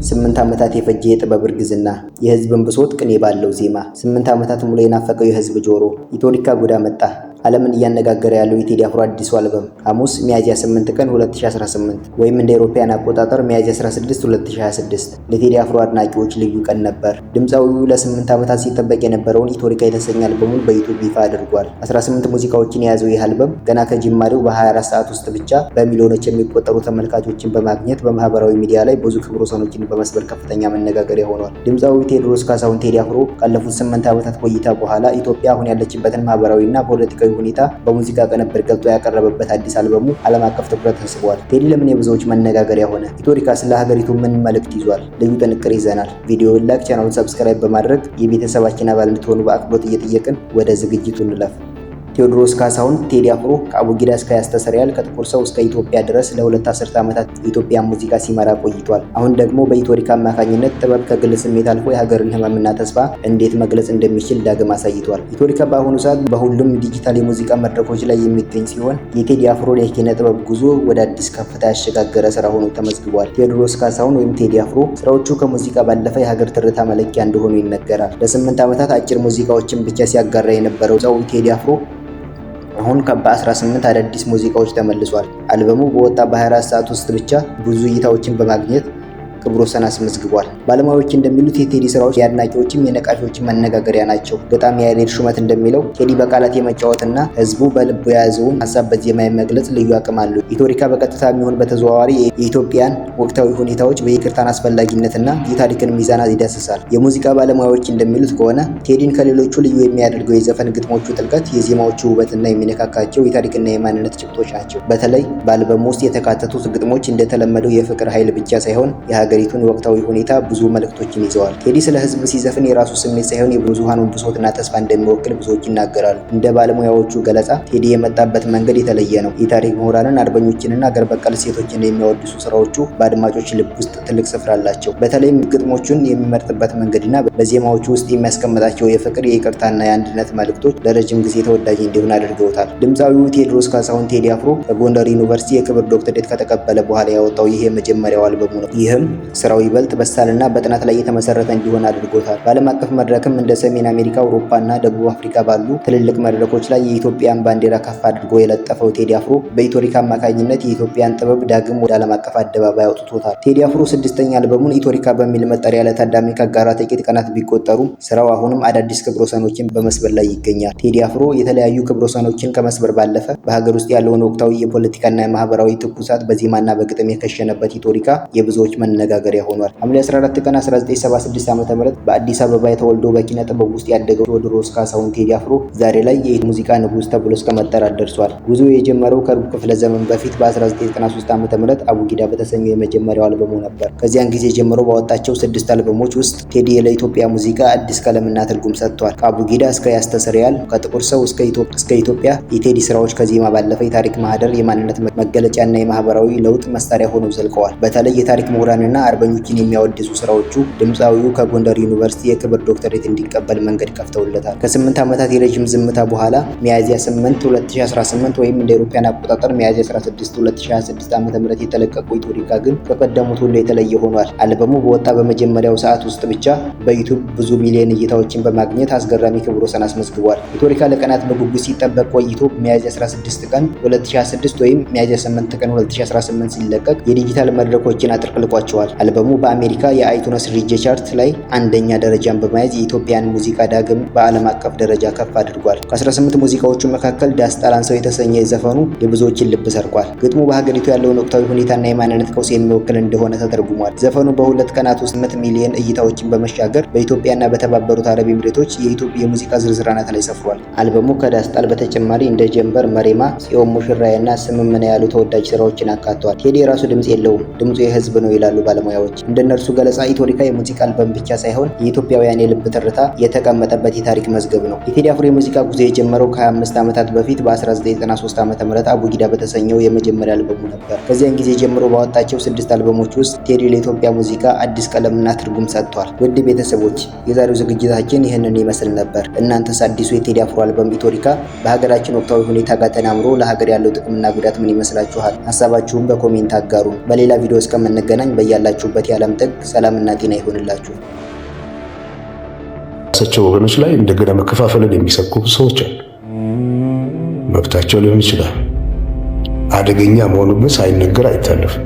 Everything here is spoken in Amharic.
8 ዓመታት የፈጀ የጥበብ እርግዝና፣ የህዝብን ብሶት ቅኔ ባለው ዜማ፣ 8 ዓመታት ሙሉ የናፈቀው የህዝብ ጆሮ፣ ኢትዮዲካ ጉዳ መጣ። ዓለምን እያነጋገረ ያለው የቴዲ አፍሮ አዲሱ አልበም ሐሙስ ሚያዝያ 8 ቀን 2018 ወይም እንደ አውሮፓውያን አቆጣጠር ሚያዝያ 16 2026 ለቴዲ አፍሮ አድናቂዎች ልዩ ቀን ነበር። ድምፃዊው ለ8 ዓመታት ሲጠበቅ የነበረውን ኢትዮዲካ የተሰኘ አልበሙን በዩቲዩብ ይፋ አድርጓል። 18 ሙዚቃዎችን የያዘው ይህ አልበም ገና ከጅማሬው በ24 ሰዓት ውስጥ ብቻ በሚሊዮኖች የሚቆጠሩ ተመልካቾችን በማግኘት በማህበራዊ ሚዲያ ላይ ብዙ ክብረ ወሰኖችን በመስበር ከፍተኛ መነጋገሪያ ሆኗል። ድምፃዊው ቴዎድሮስ ካሳሁን ቴዲ አፍሮ ካለፉት 8 ዓመታት ቆይታ በኋላ ኢትዮጵያ አሁን ያለችበትን ማህበራዊና ፖለቲካዊ ሁኔታ በሙዚቃ ቅንብር ገልጦ ያቀረበበት አዲስ አልበሙ ዓለም አቀፍ ትኩረት ስቧል። ቴዲ ለምን የብዙዎች መነጋገሪያ ሆነ? ኢትዮዲካ ስለ ሀገሪቱ ምን መልእክት ይዟል? ልዩ ጥንቅር ይዘናል። ቪዲዮውን ላይክ፣ ቻናሉን ሰብስክራይብ በማድረግ የቤተሰባችን አባል እንድትሆኑ በአክብሮት እየጠየቅን ወደ ዝግጅቱ እንለፍ። ቴዎድሮስ ካሳሁን ቴዲ አፍሮ ከአቡጊዳ እስከ ያስተሰርያል ከጥቁር ሰው እስከ ኢትዮጵያ ድረስ ለሁለት አስርተ ዓመታት የኢትዮጵያን ሙዚቃ ሲመራ ቆይቷል። አሁን ደግሞ በኢትዮዲካ አማካኝነት ጥበብ ከግል ስሜት አልፎ የሀገርን ህመምና ተስፋ እንዴት መግለጽ እንደሚችል ዳግም አሳይቷል። ኢትዮዲካ በአሁኑ ሰዓት በሁሉም ዲጂታል የሙዚቃ መድረኮች ላይ የሚገኝ ሲሆን የቴዲ አፍሮን የኪነ ጥበብ ጉዞ ወደ አዲስ ከፍታ ያሸጋገረ ስራ ሆኖ ተመዝግቧል። ቴዎድሮስ ካሳሁን ወይም ቴዲ አፍሮ ስራዎቹ ከሙዚቃ ባለፈ የሀገር ትርታ መለኪያ እንደሆኑ ይነገራል። ለ8 ዓመታት አጭር ሙዚቃዎችን ብቻ ሲያጋራ የነበረው ሰው ቴዲ አፍሮ አሁን በ18 አዳዲስ ሙዚቃዎች ተመልሷል። አልበሙ በወጣ በ24 ሰዓት ውስጥ ብቻ ብዙ እይታዎችን በማግኘት ክብረ ወሰን አስመዝግቧል። ባለሙያዎች እንደሚሉት የቴዲ ስራዎች የአድናቂዎችም የነቃፊዎችም መነጋገሪያ ናቸው። ገጣሚ ያሬድ ሹመት እንደሚለው ቴዲ በቃላት የመጫወትና ህዝቡ በልቡ የያዘውን ሀሳብ በዜማ የመግለጽ ልዩ አቅም አለው። ኢትዮዲካ በቀጥታ የሚሆን በተዘዋዋሪ የኢትዮጵያን ወቅታዊ ሁኔታዎች፣ በይቅርታን አስፈላጊነትና የታሪክን ሚዛን ይዳስሳል። የሙዚቃ ባለሙያዎች እንደሚሉት ከሆነ ቴዲን ከሌሎቹ ልዩ የሚያደርገው የዘፈን ግጥሞቹ ጥልቀት፣ የዜማዎቹ ውበትና የሚነካካቸው የታሪክና የማንነት ጭብጦች ናቸው። በተለይ በአልበሙ ውስጥ የተካተቱት ግጥሞች እንደተለመደው የፍቅር ኃይል ብቻ ሳይሆን የሀገሪቱን ወቅታዊ ሁኔታ ብዙ መልእክቶችን ይዘዋል። ቴዲ ስለ ህዝብ ሲዘፍን የራሱ ስሜት ሳይሆን የብዙሃኑን ብሶትና ተስፋ እንደሚወክል ብዙዎች ይናገራሉ። እንደ ባለሙያዎቹ ገለጻ ቴዲ የመጣበት መንገድ የተለየ ነው። የታሪክ ምሁራንን፣ አርበኞችንና አገር በቀል ሴቶችን የሚያወድሱ ስራዎቹ በአድማጮች ልብ ውስጥ ትልቅ ስፍራ አላቸው። በተለይም ግጥሞቹን የሚመርጥበት መንገድና በዜማዎቹ ውስጥ የሚያስቀምጣቸው የፍቅር፣ የይቅርታና የአንድነት መልእክቶች ለረጅም ጊዜ ተወዳጅ እንዲሆን አድርገውታል። ድምፃዊው ቴዎድሮስ ካሳሁን ቴዲ አፍሮ ከጎንደር ዩኒቨርሲቲ የክብር ዶክተሬት ከተቀበለ በኋላ ያወጣው ይህ የመጀመሪያው አልበሙ ነው። ይህም ስራው ይበልጥ በሳልና በጥናት ላይ የተመሰረተ እንዲሆን አድርጎታል። በዓለም አቀፍ መድረክም እንደ ሰሜን አሜሪካ፣ አውሮፓና ደቡብ አፍሪካ ባሉ ትልልቅ መድረኮች ላይ የኢትዮጵያን ባንዲራ ከፍ አድርጎ የለጠፈው ቴዲ አፍሮ በኢትዮዲካ አማካኝነት የኢትዮጵያን ጥበብ ዳግም ወደ ዓለም አቀፍ አደባባይ አውጥቶታል። ቴዲ አፍሮ 6ኛ አልበሙን ኢትዮዲካ በሚል መጠሪያ ለታዳሚ ካጋራ ጥቂት ቀናት ቢቆጠሩም ስራው አሁንም አዳዲስ ክብረ ወሰኖችን በመስበር ላይ ይገኛል። ቴዲ አፍሮ የተለያዩ ክብረ ወሰኖችን ከመስበር ባለፈ በሀገር ውስጥ ያለውን ወቅታዊ የፖለቲካና የማህበራዊ ትኩሳት በዜማና በግጥም የከሸነበት ኢትዮዲካ የብዙዎች መነጋገሪያ ሆኗል። ሐምሌ 14 ቀን 1976 ዓ.ም በአዲስ አበባ የተወልዶ በኪነ ጥበብ ውስጥ ያደገው ቴዎድሮስ ካሳሁን ቴዲ አፍሮ ዛሬ ላይ የሙዚቃ ንጉስ ተብሎ እስከ መጠራት ደርሷል። ጉዞ የጀመረው ከሩብ ክፍለ ዘመን በፊት በ1993 ዓ.ም አቡጊዳ በተሰኘው የመጀመሪያው አልበሙ ነበር። ከዚያን ጊዜ ጀምሮ ባወጣቸው 6 አልበሞች ውስጥ ቴዲ ለኢትዮጵያ ሙዚቃ አዲስ ቀለምና ትርጉም ሰጥቷል። ከአቡጊዳ እስከ ያስተሰርያል፣ ከጥቁር ሰው እስከ ኢትዮጵያ የቴዲ ስራዎች ከዜማ ባለፈ የታሪክ ማህደር፣ የማንነት መገለጫና የማህበራዊ ለውጥ መሳሪያ ሆነው ዘልቀዋል። በተለይ የታሪክ ምሁራንና አርበኞችን የሚያወድሱ ስራዎቹ ድምፃዊው ከጎንደር ዩኒቨርሲቲ የክብር ዶክተሬት እንዲቀበል መንገድ ከፍተውለታል። ከ8 ዓመታት የረጅም ዝምታ በኋላ ሚያዝያ 8 2018 ወይም እንደ አውሮፓውያን አቆጣጠር ሚያዝያ 16 2026 ዓ.ም የተለቀቀው ኢትዮዲካ ግን ከቀደሙት ሁሉ የተለየ ሆኗል። አልበሙ በወጣ በመጀመሪያው ሰዓት ውስጥ ብቻ በዩቲዩብ ብዙ ሚሊዮን እይታዎችን በማግኘት አስገራሚ ክብረ ወሰን አስመዝግቧል። ኢትዮዲካ ለቀናት በጉጉት ሲጠበቅ ቆይቶ ሚያዝያ 16 ቀን 2026 ወይም ሚያዝያ 8 ቀን 2018 ሲለቀቅ የዲጂታል መድረኮችን አጥልቅልቋቸዋል። አልበሙ በአሜሪካ የአይቱነስ ሪጅ ቻርት ላይ አንደኛ ደረጃን በመያዝ የኢትዮጵያን ሙዚቃ ዳግም በዓለም አቀፍ ደረጃ ከፍ አድርጓል። ከ18 ሙዚቃዎቹ መካከል ዳስጣላንሰው የተሰኘ ዘፈኑ የብዙዎችን ልብ ሰርቋል። ግጥሙ በሀገሪቱ ያለውን ወቅታዊ ሁኔታና የማንነት ቀውስ የሚወክል እንደሆነ ተተርጉሟል። ዘፈኑ በ2 ቀናት ውስጥ 8 ሚሊዮን እይታዎችን በመሻገር በኢትዮጵያና በተባበሩት አረብ ኤምሬቶች የኢትዮጵያ የሙዚቃ ዝርዝር አናት ላይ ሰፍሯል። አልበሙ ከዳስጣል በተጨማሪ እንደ ጀንበር፣ መሬማ፣ ጽዮን ሙሽራዬና ስምምነ ያሉ ተወዳጅ ስራዎችን አካቷል። ቴዲ የራሱ ድምጽ የለውም፣ ድምፁ የህዝብ ነው ይላሉ ባለሙያዎች። እንደነርሱ ገለጻ ኢትዮዲካ የሙዚቃ አልበም ብቻ ሳይሆን የኢትዮጵያውያን የልብ ትርታ የተቀመጠበት የታሪክ መዝገብ ነው። የቴዲ አፍሮ የሙዚቃ ጉዞ የጀመረው ከ25 ዓመታት በፊት በ1993 ዓ.ም አቡጊዳ በተሰኘው የመጀመሪያ አልበሙ ነበር። ከዚያን ጊዜ ጀምሮ ባወጣቸው 6 አልበሞች ውስጥ ቴዲ ለኢትዮጵያ ሙዚቃ አዲስ ቀለምና ትርጉም ሰጥቷል። ውድ ቤተሰቦች የዛሬው ዝግጅታችን ይህንን ይመስል ነበር። እናንተስ አዲሱ የቴዲ አፍሮ አልበም ኢትዮዲካ በሀገራችን ወቅታዊ ሁኔታ ጋር ተናምሮ ለሀገር ያለው ጥቅምና ጉዳት ምን ይመስላችኋል? ሀሳባችሁን በኮሜንት አጋሩን። በሌላ ቪዲዮ እስከምንገናኝ በያላ በያላችሁበት የዓለም ጥግ ሰላምና ጤና ይሆንላችሁ። ራሳቸው ወገኖች ላይ እንደገና መከፋፈልን የሚሰብኩ ሰዎች አሉ። መብታቸው ሊሆን ይችላል። አደገኛ መሆኑን ሳይነገር አይታለፍም።